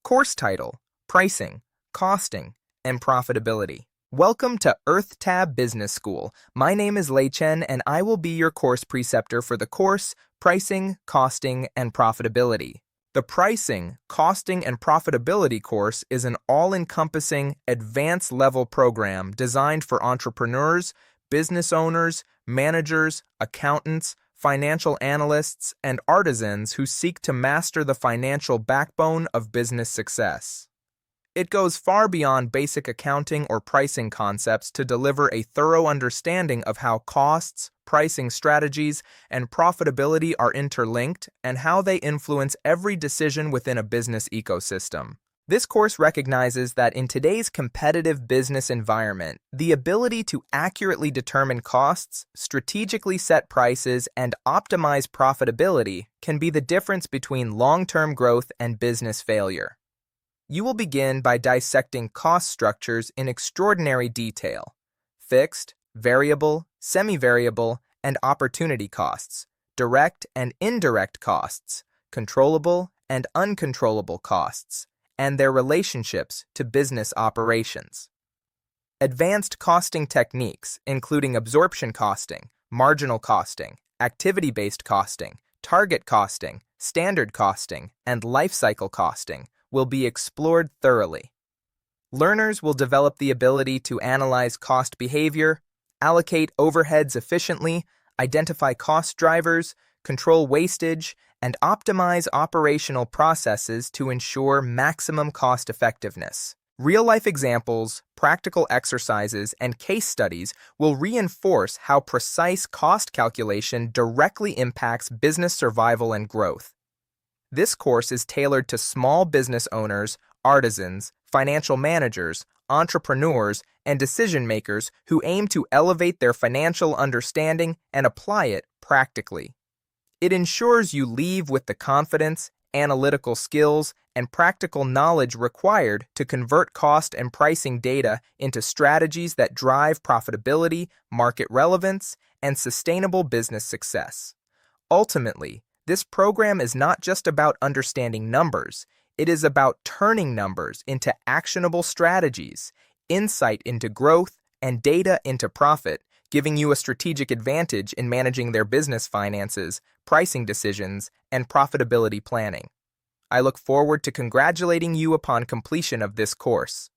Course title: Pricing, Costing, and Profitability. Welcome to EarthTab Business School. My name is Lei Chen, and I will be your course preceptor for the course Pricing, Costing, and Profitability. The Pricing, Costing, and Profitability course is an all-encompassing, advanced-level program designed for entrepreneurs, business owners, managers, accountants, financial analysts, and artisans who seek to master the financial backbone of business success. It goes far beyond basic accounting or pricing concepts to deliver a thorough understanding of how costs, pricing strategies, and profitability are interlinked and how they influence every decision within a business ecosystem. This course recognizes that in today's competitive business environment, the ability to accurately determine costs, strategically set prices, and optimize profitability can be the difference between long-term growth and business failure. You will begin by dissecting cost structures in extraordinary detail: fixed, variable, semi-variable, and opportunity costs, direct and indirect costs, controllable and uncontrollable costs, and their relationships to business operations. Advanced costing techniques, including absorption costing, marginal costing, activity-based costing, target costing, standard costing, and life cycle costing, will be explored thoroughly. Learners will develop the ability to analyze cost behavior, allocate overheads efficiently, identify cost drivers, control wastage, and optimize operational processes to ensure maximum cost effectiveness. Real-life examples, practical exercises, and case studies will reinforce how precise cost calculation directly impacts business survival and growth. This course is tailored to small business owners, artisans, financial managers, entrepreneurs, and decision-makers who aim to elevate their financial understanding and apply it practically. It ensures you leave with the confidence, analytical skills, and practical knowledge required to convert cost and pricing data into strategies that drive profitability, market relevance, and sustainable business success. Ultimately, this program is not just about understanding numbers. It is about turning numbers into actionable strategies, insight into growth, and data into profit, giving you a strategic advantage in managing their business finances, pricing decisions, and profitability planning. I look forward to congratulating you upon completion of this course.